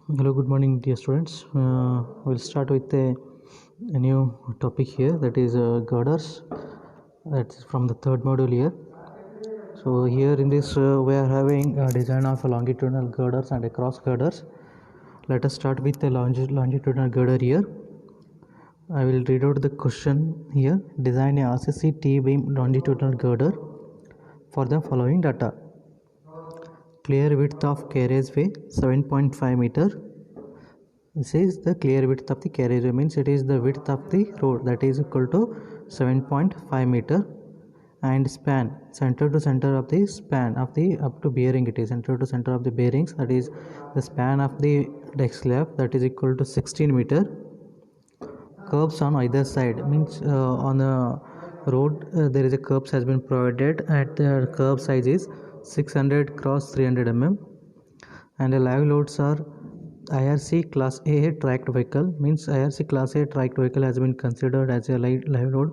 Hello, good morning, dear students. We'll start with a new topic here, that is girders. That's from the third module here. So here in this we are having a design of a longitudinal girders and a cross girders. Let us start with the longitudinal girder here. I will read out the question here. Design a RCC T-beam longitudinal girder for the following data. Clear width of carriageway 7.5 meter. This is the clear width of the carriageway, means it is the width of the road, that is equal to 7.5 meter, and span, center to center of the span of the up to bearing, it is center to center of the bearings, that is the span of the deck slab, that is equal to 16 meter. Curbs on either side, means on the road there is a curbs has been provided at the curb size is 600 cross 300 mm, and the live loads are IRC class A tracked vehicle, means IRC class A tracked vehicle has been considered as a live load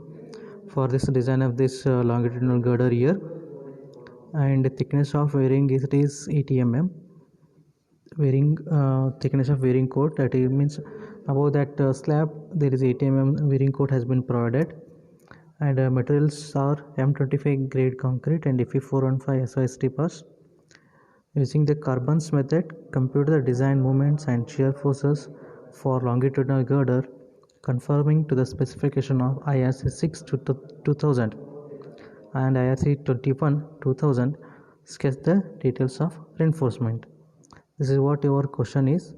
for this design of this longitudinal girder here. And the thickness of wearing is 80 mm. Wearing thickness of wearing coat, that is means above that slab there is 80 mm wearing coat has been provided, and materials are M25 grade concrete and Fe415 SOST pass. Using the Carbons method, compute the design moments and shear forces for longitudinal girder conforming to the specification of IRC 6 to 2000 and IRC 21 2000. Sketch the details of reinforcement. This is what your question is.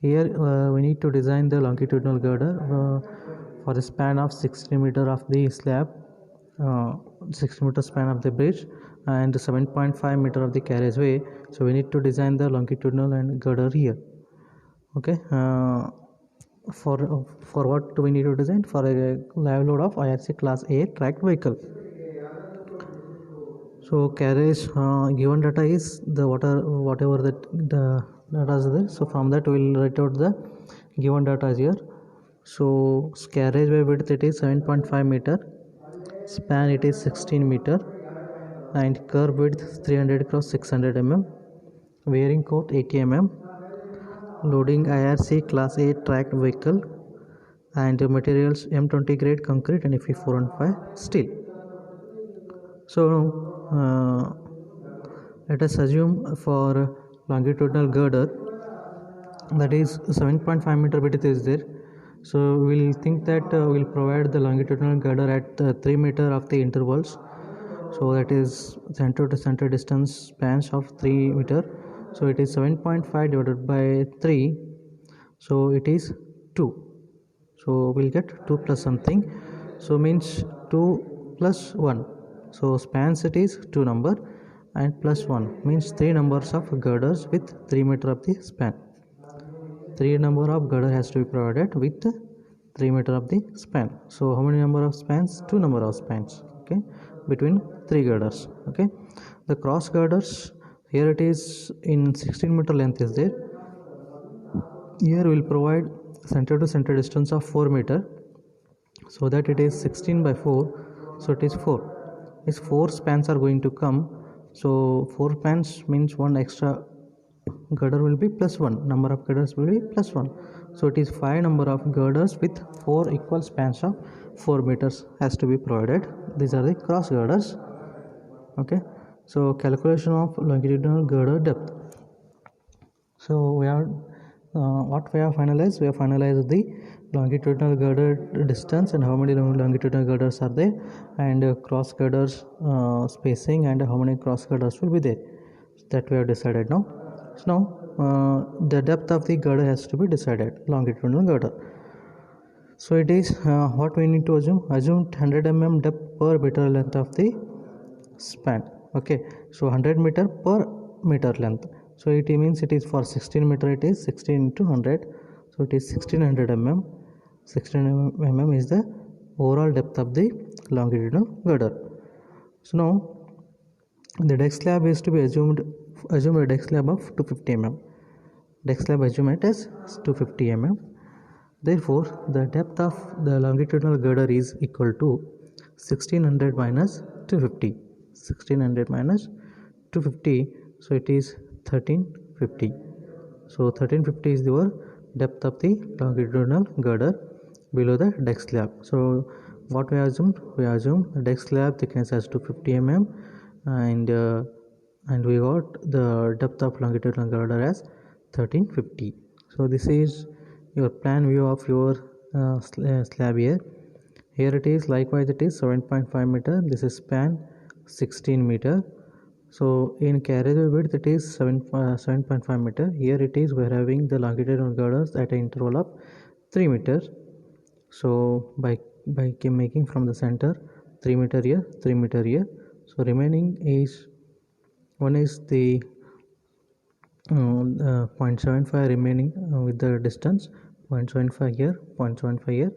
Here we need to design the longitudinal girder for the span of 60 meter of the slab, 60 meter span of the bridge, and 7.5 meter of the carriageway. So we need to design the longitudinal and girder here. Okay, for what do we need to design? For a live load of IRC class A tracked vehicle. So carriage given data is the whatever the data is there. So from that we will write out the given data here. So carriageway width it is 7.5 meter, span it is 16 meter, and curb width 300 cross 600 mm, wearing coat 80 mm, loading IRC class A tracked vehicle, and materials M20 grade concrete and Fe415 steel. So let us assume for longitudinal girder, that is 7.5 meter width is there. So we'll think that we'll provide the longitudinal girder at 3 meter of the intervals. So that is center to center distance spans of 3 meter. So it is 7.5 divided by 3. So it is 2. So we'll get 2 plus something. So means 2 plus 1. So spans it is 2 number, and plus 1 means 3 numbers of girders with 3 meter of the span. 3 number of girder has to be provided with 3 meter of the span. So how many number of spans? 2 number of spans, okay, between 3 girders. Okay, the cross girders, here it is in 16 meter length is there. Here we will provide center to center distance of 4 meter, so that it is 16 by 4, so it is 4. These 4 spans are going to come, so 4 spans means one extra girder will be plus 1, number of girders will be plus 1, so it is 5 number of girders with 4 equal spans of 4 meters has to be provided. These are the cross girders. Okay, so calculation of longitudinal girder depth. So we are what we have finalized? We have finalized the longitudinal girder distance and how many longitudinal girders are there, and cross girders spacing, and how many cross girders will be there. That we have decided now. So now the depth of the girder has to be decided, longitudinal girder. So it is what we need to assume 100 mm depth per meter length of the span. Okay, so 100 meter per meter length. So it means it is for 16 meter, it is 16 into 100, so it is 1600 mm. 16 mm is the overall depth of the longitudinal girder. So now the deck slab is to be assume a deck slab of 250 mm. Deck slab assume it as 250 mm. Therefore the depth of the longitudinal girder is equal to 1600 minus 250. 1600 minus 250, so it is 1350. So 1350 is your depth of the longitudinal girder below the deck slab. So what we assumed? We assumed the deck slab thickness as 250 mm, and we got the depth of longitudinal girder as 1350. So this is your plan view of your slab here. Here it is, likewise it is 7.5 meter. This is span 16 meter. So in carriageway width it is 7.5 meter. Here it is, we are having the longitudinal girders at an interval of 3 meters. So by making from the center 3 meter here, 3 meter here. So remaining is, one is the 0.75 remaining with the distance 0.75 here, 0.75 here,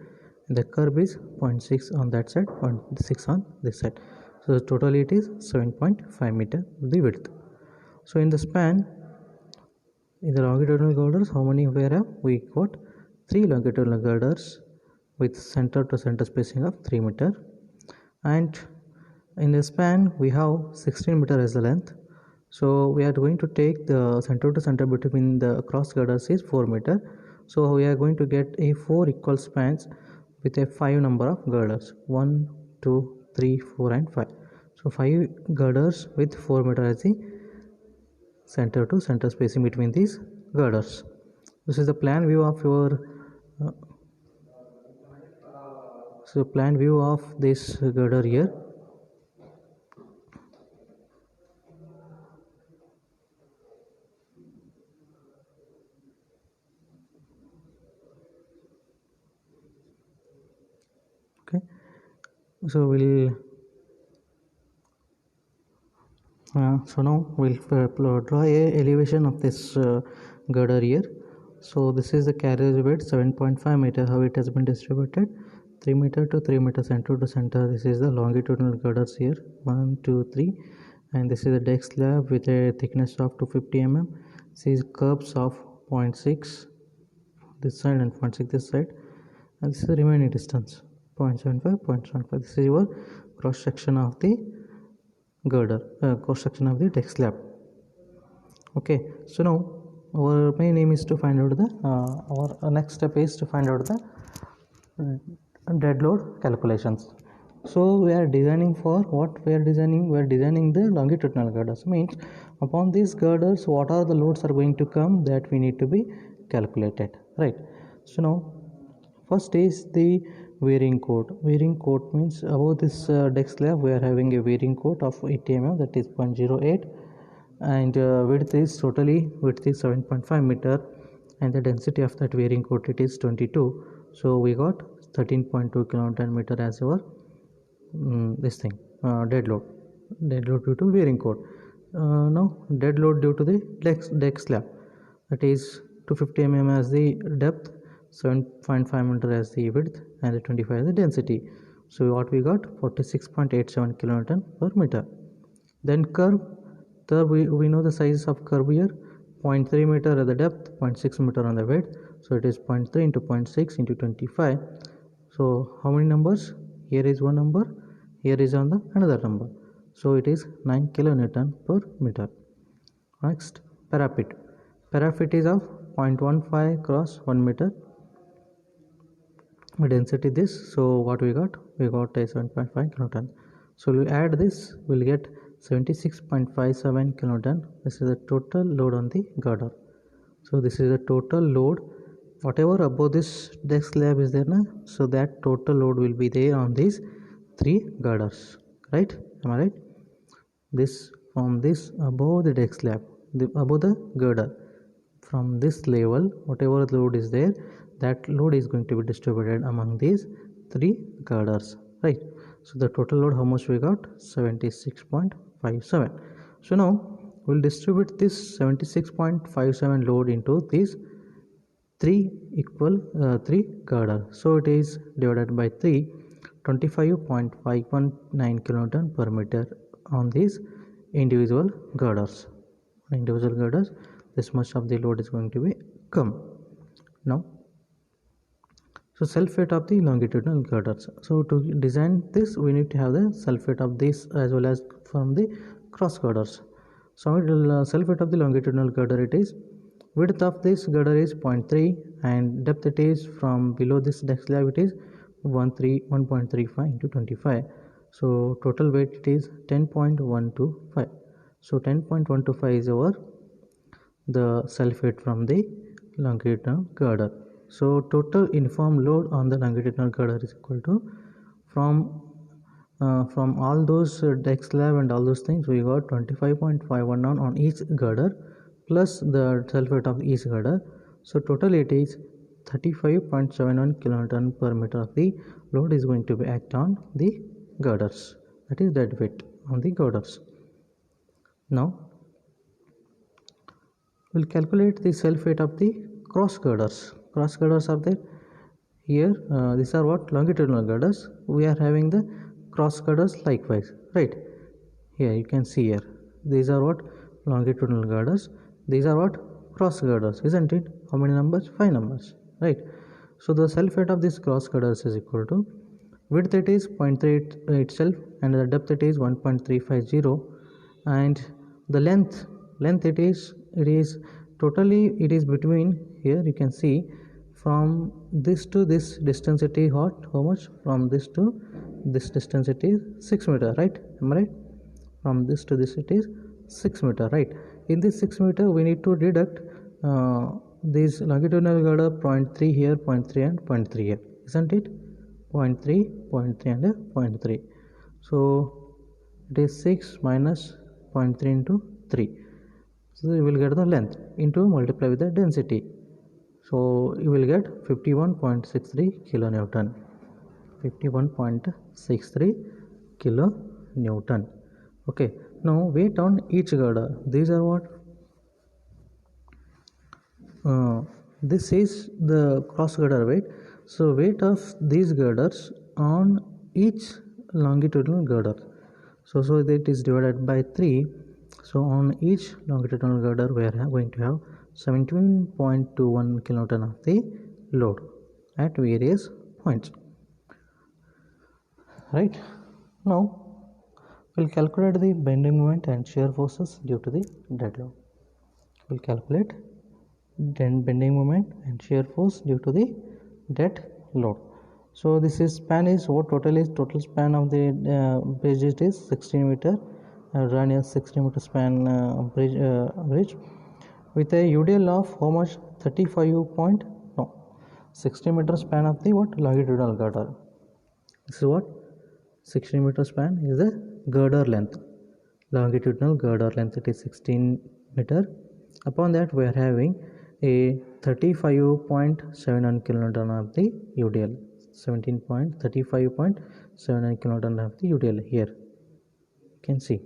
and the curve is 0.6 on that side, 0.6 on this side. So totally it is 7.5 meter the width. So in the span, in the longitudinal girders, how many we have? We got 3 longitudinal girders with center to center spacing of 3 meter, and in the span we have 16 meter as the length. So we are going to take the center to center between the cross girders is 4 meter. So we are going to get a 4 equal spans with a 5 number of girders, 1, 2, 3, 4 and 5. So 5 girders with 4 meter as the center to center spacing between these girders. This is the plan view of your plan view of this girder here. Okay, so we'll so now we'll draw a elevation of this girder here. So this is the carriage width 7.5 meter, how it has been distributed, 3 meter to 3 meter center to center. This is the longitudinal girders here, 1, 2, 3, and this is the deck slab with a thickness of 250 mm. This is curves of 0.6 this side and 0.6 this side, and this is the remaining distance 0.75, 0.75. This is your cross section of the girder, cross section of the deck slab. Okay, so now our main aim is to find out the our next step is to find out the dead load calculations. So we are designing for what we are designing? We are designing the longitudinal girders. Means upon these girders, what are the loads are going to come, that we need to be calculated, right? So now first is the wearing coat. Wearing coat means above this deck slab we are having a wearing coat of 80 mm, that is 0.08, and width is 7.5 meter, and the density of that wearing coat it is 22. So we got 13.2 kN as our this thing dead load due to wearing coat. Now dead load due to the deck slab, that is 250 mm as the depth, 7.5 meter as the width, and 25 as the density. So what we got, 46.87 kN per meter. Then curve we know the size of curve here, 0.3 meter at the depth, 0.6 meter on the width. So it is 0.3 into 0.6 into 25. So how many numbers? Here is one number, here is on the another number. So it is 9 kilonewton per meter. Next, parapet. Parapet is of 0.15 cross 1 meter. Density this. So what we got? We got a 7.5 kilonewton. So we add this, we'll get 76.57 kilonewton. This is the total load on the girder. So this is the total load. Whatever above this deck slab is there now, so that total load will be there on these 3 girders, right? Am I right? This from this above the deck slab, above the girder, from this level, whatever load is there, that load is going to be distributed among these 3 girders, right? So the total load, how much we got? 76.57. So now we'll distribute this 76.57 load into these 3 equal 3 girder. So it is divided by 3, 25.519 kilonewton per meter on these individual girders. This much of the load is going to be come. Now, so self weight of the longitudinal girders. So to design this, we need to have the self weight of this as well as from the cross girders. So self weight of the longitudinal girder, it is Width of this girder is 0.3 and depth it is from below this deck slab it is 1.35 into 25. So total weight it is 10.125. So 10.125 is our the self weight from the longitudinal girder. So total uniform load on the longitudinal girder is equal to from all those deck slab and all those things we got 25.519 on each girder plus the self weight of each girder. So total it is 35.71 kilonewton per meter of the load is going to be act on the girders, that is dead weight on the girders. Now we'll calculate the self weight of the cross girders. Cross girders are there here. These are what longitudinal girders. We are having the cross girders likewise, right? Here you can see here these are what longitudinal girders, these are what cross girders, isn't it? How many numbers? 5 numbers, right? So the self weight of this cross girders is equal to width it is 0.38 itself and the depth it is 1.350 and the length it is totally it is between here you can see from this to this distance it is how much? From this to this distance it is 6 meter, right? Am I right? From this to this it is 6 meter, right? In this 6 meter we need to deduct this longitudinal girder 0.3 here, 0.3 and 0.3 here, isn't it? 0.3, 0.3 and 0.3. So it is 6 minus 0.3 into 3. So you will get the length into multiply with the density. So you will get 51.63 kilonewton. 51.63 kilonewton. Okay. Now weight on each girder. These are what? This is the cross girder weight. So weight of these girders on each longitudinal girder. So that is divided by 3. So on each longitudinal girder we are going to have 17.21 kilonewton of the load at various points. Right. Now we'll calculate the bending moment and shear forces due to the dead load. We'll calculate bending moment and shear force due to the dead load. So this is span is what total span of the bridge is 16 meter. Run a 16 meter span bridge with a UDL of how much? 60 meter span of the what longitudinal girder. This is what 60 meter span is the girder length, longitudinal girder length it is 16 meter. Upon that we are having a 35.71 kilonewton of the UDL, 35.79 kilonewton of the UDL. Here you can see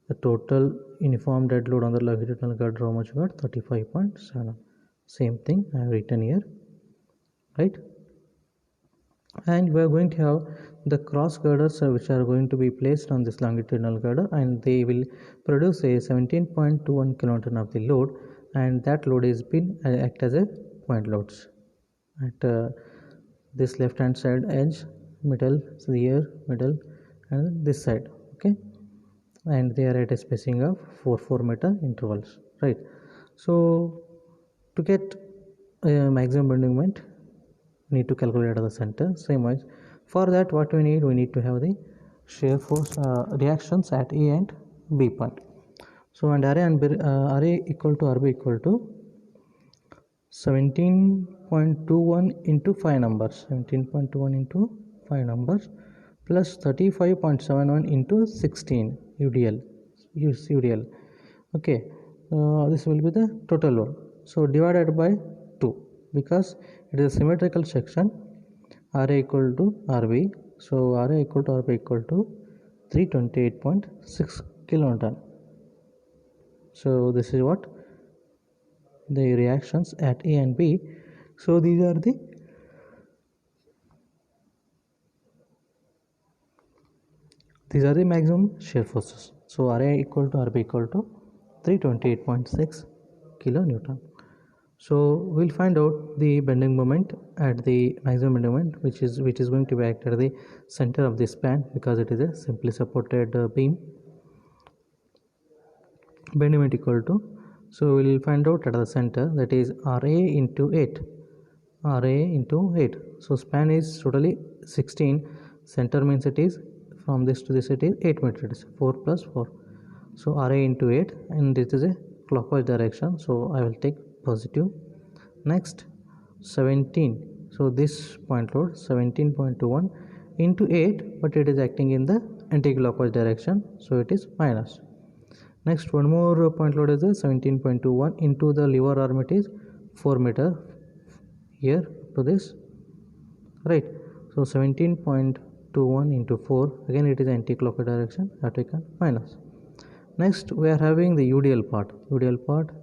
the total uniform dead load on the longitudinal girder how much got? 35.7. Same thing I have written here, right? And we are going to have the cross girders which are going to be placed on this longitudinal girder and they will produce a 17.21 kilonewton of the load, and that load is been act as a point loads at this left hand side edge, middle, so here middle and this side, okay, and they are at a spacing of 4 meter intervals, right? So to get a maximum bending moment need to calculate at the center. Same as for that what we need to have the shear force reactions at A and B point. So and RA equal to RB equal to 17.21 into 5 numbers, 17.21 into 5 numbers plus 35.71 into 16 UDL. Okay, this will be the total load. So divided by 2 because it is a symmetrical section. RA equal to RB. So RA equal to RB equal to 328.6 kilonewton. So this is what the reactions at A and B. So these are the maximum shear forces. So RA equal to RB equal to 328.6 kilonewton. So we'll find out the bending moment at the maximum bending moment which is going to be act at the center of the span because it is a simply supported beam. Bending moment equal to So we'll find out at the center, that is RA into 8. RA into 8. So span is totally 16. Center means it is from this to this, it is 8 meters. 4 plus 4. So RA into 8, and this is a clockwise direction. So I will take positive. Next 17. So this point load 17.21 into 8, but it is acting in the anti-clockwise direction, so it is minus. Next, one more point load is the 17.21 into the lever arm, it is 4 meter here to this, right? So 17.21 into 4, again it is anti-clockwise direction, that we can minus. Next, we are having the UDL part. The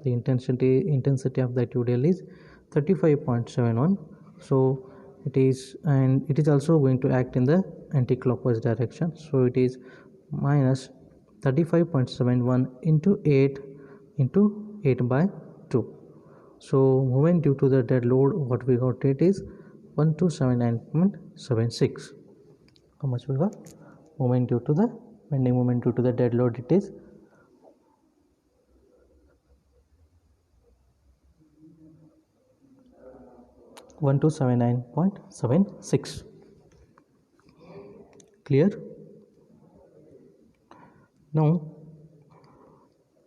intensity of that UDL is 35.71. So it is, and it is also going to act in the anti-clockwise direction. So it is minus 35.71 into 8 by 2. So moment due to the dead load, what we got, it is 1279.76. How much we got? Moment due to the bending moment due to the dead load, it is 1279.76. Clear? Now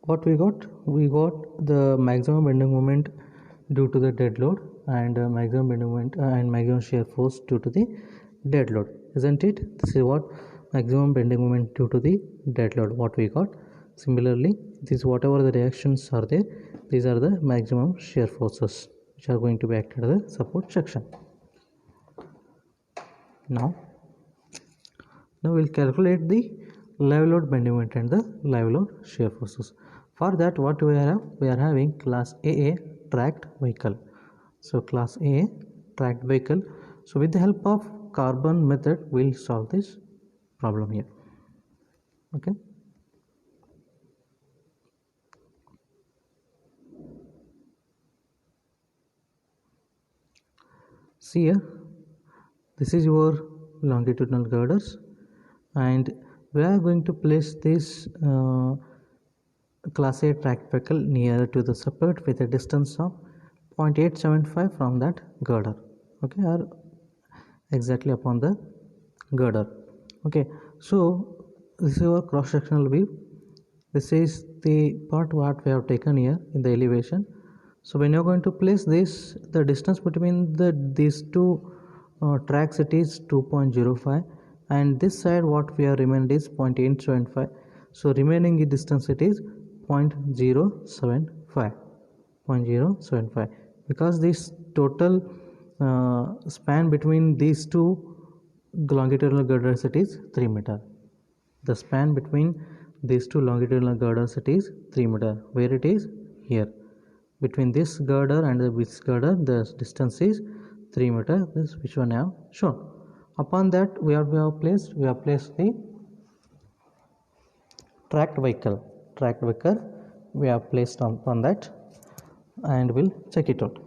what we got? We got the maximum bending moment due to the dead load, and maximum bending moment and maximum shear force due to the dead load, isn't it? This is what maximum bending moment due to the dead load, what we got. Similarly, this whatever the reactions are there, these are the maximum shear forces which are going to be acted at the support section. Now we'll calculate the live load bending moment and the live load shear forces. For that, what we have? We are having class AA tracked vehicle. So class AA tracked vehicle. So with the help of carbon method, we'll solve this problem here. Okay. See here, this is your longitudinal girders, and we are going to place this class A tracked vehicle near to the support with a distance of 0.875 from that girder, okay, or exactly upon the girder. Okay, so this is our cross sectional view. This is the part what we have taken here in the elevation. So when you are going to place this, the distance between these two tracks, it is 2.05, and this side what we have remained is 0.875. So remaining distance, it is 0.075, because this total span between these two longitudinal girders, it is 3 meter. The span between these two longitudinal girders, it is 3 meter. Where it is? Here. Between this girder and this girder, the distance is 3 meter. This which one I have shown. Upon that, we have placed the tracked vehicle. We have placed on that, and we'll check it out.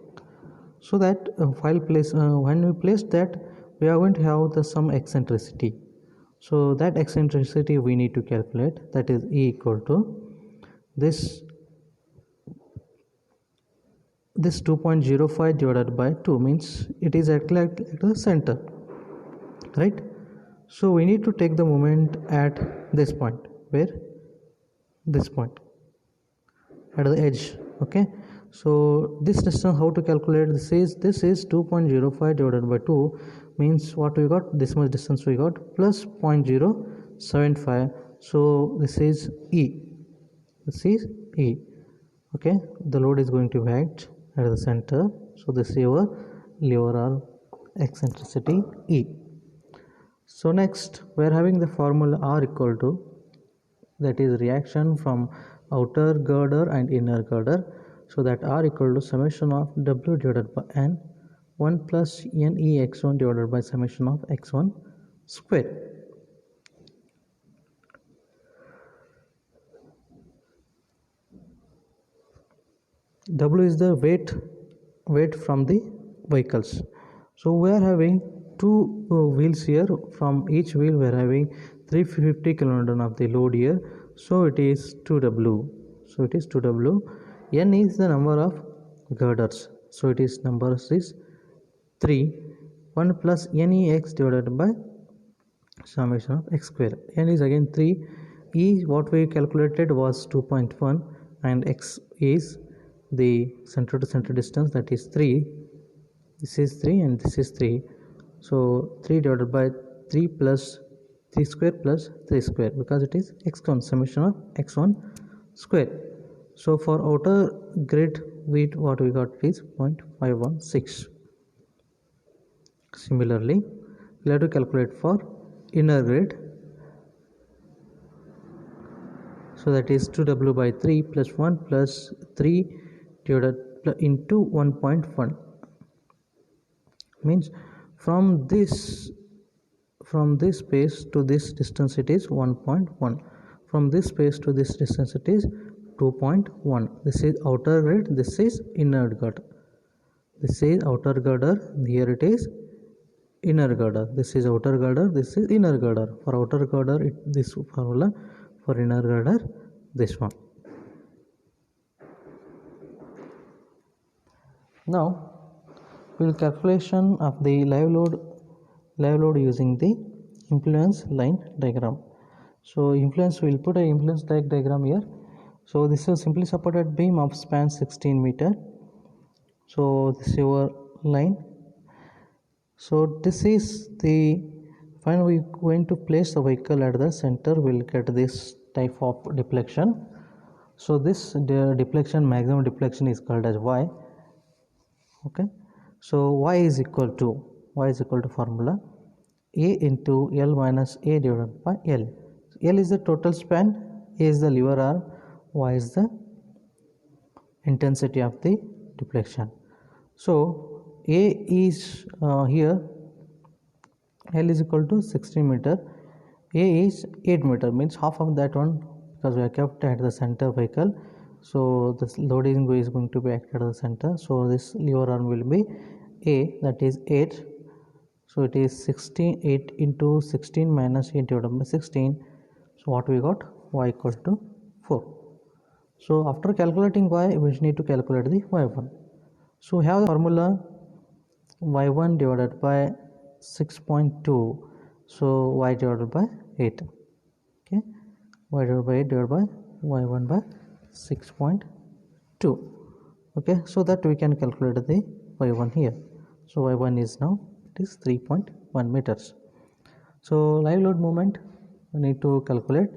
So that when we place that, we are going to have some eccentricity. So that eccentricity we need to calculate. That is E equal to this 2.05 divided by 2, means it is at the center, right? So we need to take the moment at this point. Where? This point at the edge. Okay, so this distance, how to calculate? This is 2.05 divided by 2, means what we got? This much distance we got, plus 0.075. so this is E. Okay, the load is going to be act at the center. So this is your lever arm eccentricity E. So next we are having the formula R equal to, that is reaction from outer girder and inner girder. So that R equal to summation of W divided by N 1 plus NE x1 divided by summation of x1 square. W is the weight from the vehicles. So we are having two wheels here. From each wheel we are having 350 kilonewton of the load here. So it is 2W. N is the number of girders, so it is number is 3. 1 plus NEX divided by summation of x square. N is again 3. E, what we calculated was 2.1, and x is the center to center distance, that is 3. This is 3 and this is 3. So 3 divided by 3 plus 3 square plus 3 square, because it is x1, summation of x1 square. So for outer grid width, what we got is 0.516. Similarly, we have to calculate for inner grid. So that is 2w by 3 plus 1 plus 3 divided into 1.1, means from this space to this distance it is 1.1, from this space to this distance it is 2.1. This is outer grid, this is inner girder. This is outer girder, here it is inner girder. This is outer girder, this is inner girder. For outer girder this formula, for inner girder this one. Now we will calculation of the live load using the impedance line diagram. So impedance, we will put an impedance diagram here. So this is simply supported beam of span 16 meter. So this is your line. So this is the, when we are going to place the vehicle at the center, we will get this type of deflection. So this deflection, maximum deflection is called as y. Okay, so y is equal to formula A into L minus A divided by L. L is the total span, A is the lever arm, y is the intensity of the deflection. So A is here, L is equal to 16 meter, A is 8 meter, means half of that one, because we are kept at the center vehicle. So this loading is going to be acted at the center. So this lever arm will be A, that is 8. So it is 8 into 16 minus 8 divided by 16. So what we got? Y equal to 4. So after calculating y, we need to calculate the y1. So we have the formula y1 divided by 6.2. So y divided by 8. Okay, y divided by 8 divided by y1 by 6.2. Okay, so that we can calculate the y1 here. So y1 is now, it is 3.1 meters. So live load moment we need to calculate.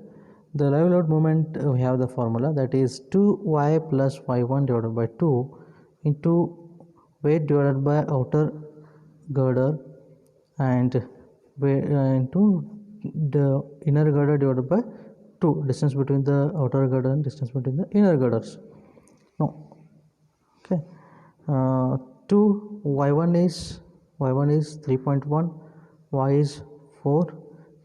The live load moment, we have the formula, that is 2y plus y1 divided by 2 into weight divided by outer girder and into the inner girder divided by 2, distance between the outer girder and distance between the inner girders. No, okay, 2 y1 is 3.1, y is 4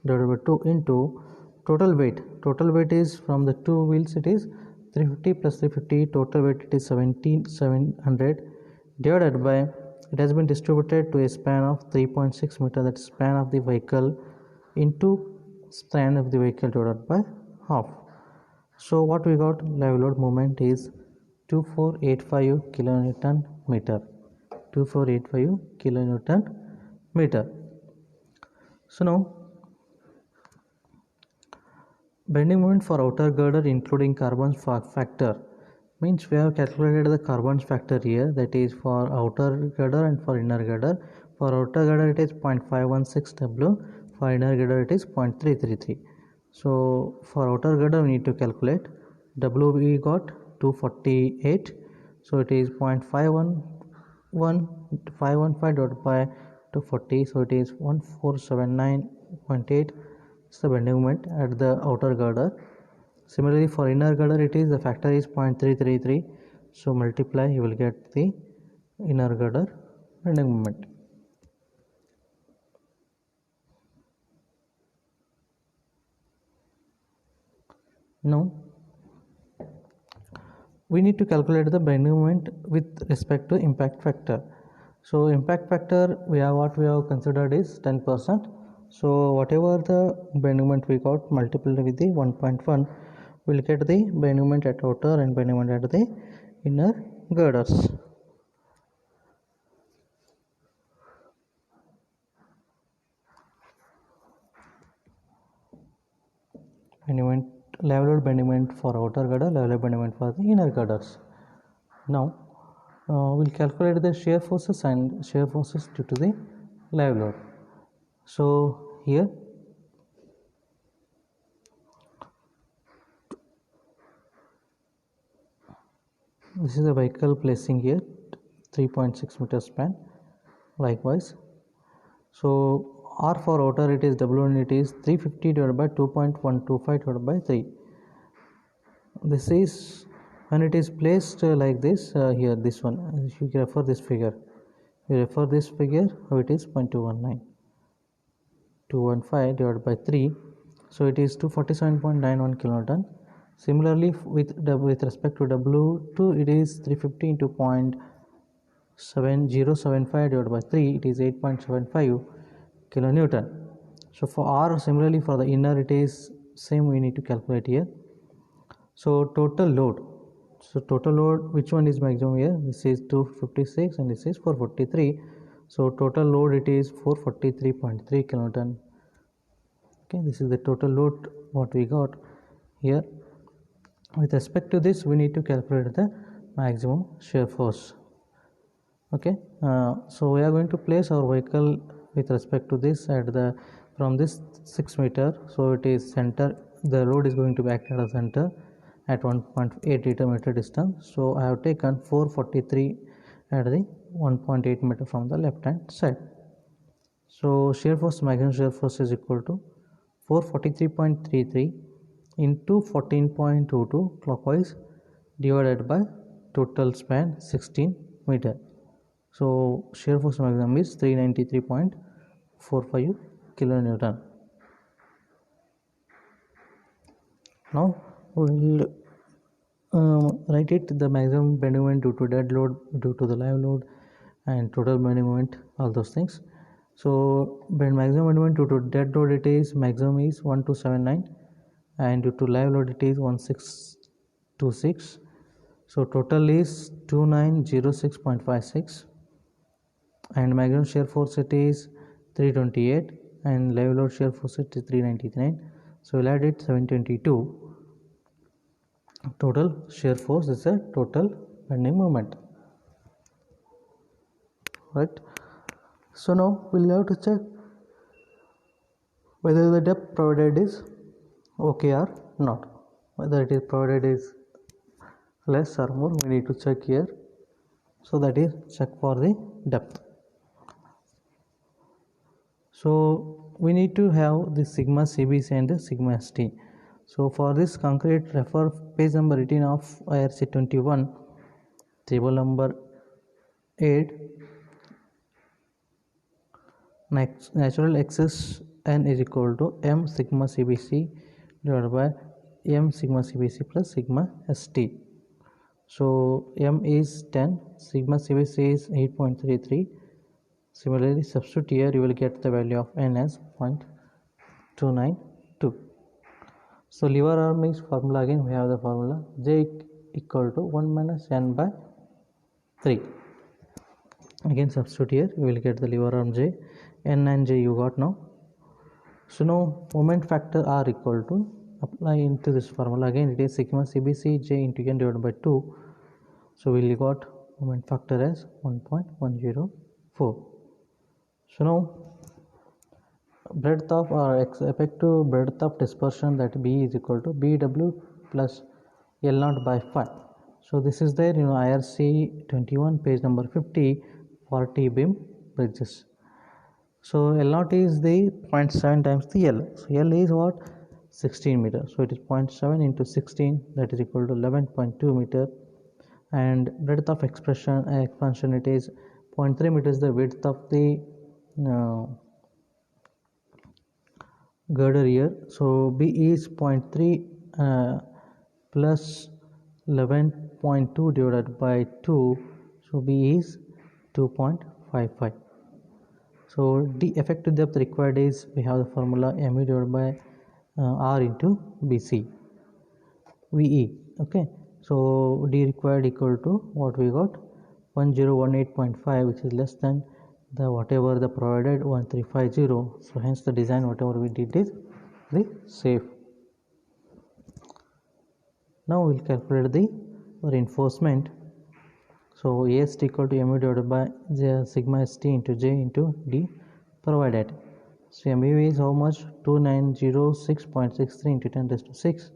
divided by 2 into total weight. Total weight is from the two wheels, it is 350 plus 350, total weight it is 17,700 divided by, it has been distributed to a span of 3.6 meter, that is span of the vehicle into span of the vehicle divided by half. So what we got, live load moment is 2485 kilonewton meter. 2485 kilonewton meter. So now bending moment for outer girder including carbon factor, means we have calculated the carbon factor here, that is for outer girder and for inner girder. For outer girder it is 0.516 W, for inner girder it is 0.333. So for outer girder we need to calculate W, we got 248, so it is 0.515 divided by 240, so it is 1479.8 is the bending moment at the outer girder. Similarly for inner girder it is, the factor is 0.333, so multiply, you will get the inner girder bending moment. Now we need to calculate the bending moment with respect to impact factor. So impact factor, what we have considered is 10%. So whatever the bending moment we got multiplied with the 1.1, we will get the bending moment at outer and bending moment at the inner girders. Level load bending moment for outer girder, level load bending moment for the inner girders. Now we'll calculate the shear forces and shear forces due to the live load. So here this is the vehicle placing here 3.6 meter span. Likewise, so R for outer it is W1, it is 350 divided by 2.125 divided by 3. This is when it is placed like this here, this one, if you refer this figure, how it is 0.219, 215 divided by 3, so it is 247.91 kilonewton. Similarly, with respect to W2, it is 350 into 0.7075 divided by 3, it is 8.75 kilonewton. So for R, similarly for the inner, it is same, we need to calculate here. So total load, which one is maximum here? This is 256 and this is 443. So total load it is 443.3 kilonewton. Okay, this is the total load what we got here. With respect to this, we need to calculate the maximum shear force. Okay, so we are going to place our vehicle with respect to this at the from this 6 meter. So it is center, the load is going to be acted as center at 1.8 meter distance. So I have taken 443 at the 1.8 meter from the left hand side. So shear force, maximum shear force is equal to 443.33 into 14.22 clockwise divided by total span 16 meter. So shear force maximum is 393.45 kilonewton. Now we will write it, the maximum bending moment due to dead load, due to the live load, and total bending moment, all those things. So maximum bending moment due to dead load, it is maximum is 1279, and due to live load it is 1626. So total is 2906.56, and maximum shear force it is 328, and live load shear force it is 399. So we'll add it 722. Total shear force is a total bending moment, right? So now we'll have to check whether the depth provided is okay or not. Whether it is provided is less or more, we need to check here. So that is check for the depth. So we need to have the sigma CBC and the sigma ST. So for this concrete, refer page number 18 of IRC 21, table number 8. Natural excess N is equal to M sigma CBC divided by M sigma CBC plus sigma ST. So M is 10, sigma CBC is 8.33. Similarly, substitute here, you will get the value of N as 0.292. So lever arm is formula, again we have the formula J equal to 1 minus N by 3. Again substitute here, you will get the lever arm J, N and J you got now. So now moment factor R equal to, apply into this formula, again it is sigma CBC J into N divided by 2. So we got moment factor as 1.104. So now breadth of effective breadth of dispersion, that B is equal to BW plus L0 by 5. So this is there, IRC 21 page number 50 for T-beam bridges. So L0 is the 0.7 times the L. So L is what? 16 meter. So it is 0.7 into 16, that is equal to 11.2 meter. And breadth of expansion it is 0.3 meters, the width of the girder here. So B is 0.3 plus 11.2 divided by 2, so B is 2.55. So the effective depth required is, we have the formula MU divided by R into BC VE. Okay, So D required equal to what we got, 1018.5, which is less than the whatever the provided 1350. So hence the design whatever we did is the safe. Now we'll calculate the reinforcement. So AST equal to mu divided by sigma st into j into D provided. So mu is how much? 2906.63 into 10 raised to 6.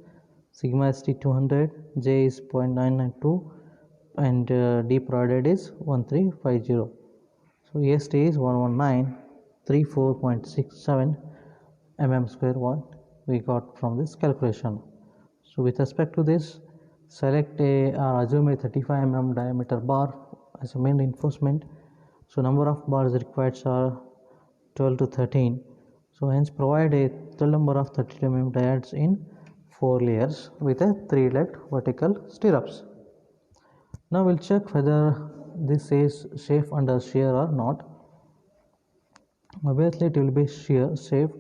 Sigma st 200, j is 0.992, and D provided is 1350. So AST is 11934.67 mm square, what we got from this calculation. So with respect to this, select or assume a 35 mm diameter bar as a main reinforcement. So number of bars required are 12 to 13. So hence provide a total number of 32 mm diodes in 4 layers with a 3-legged vertical stirrups. Now we'll check whether this is safe under shear or not. Obviously it will be safe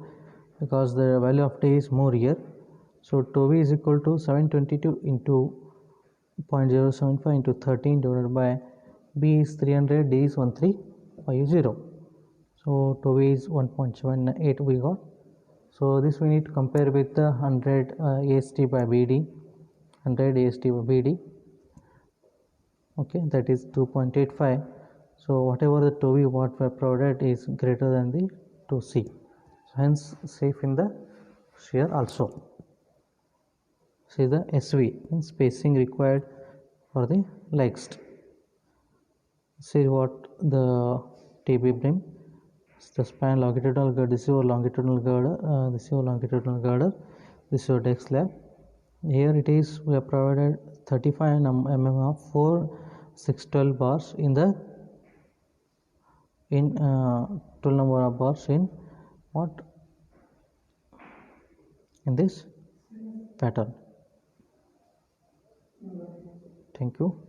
because the value of T is more here. So tau V is equal to 722 into 0.075 into 13 divided by B is 300, D is 1350. So tau V is 1.78 we got. So this we need to compare with the 100 AST by BD, 100 AST by BD. Okay, that is 2.85. So whatever the tau V what we provided is greater than the tau C. So hence safe in the shear also. See the SV in spacing required for the legs. See what the TB beam, the span longitudinal girder, this is your longitudinal girder, this is your longitudinal girder, this is your deck slab. Here it is, we have provided 35 mm of 4 612 bars in the 12 number of bars in what, in this pattern. Thank you.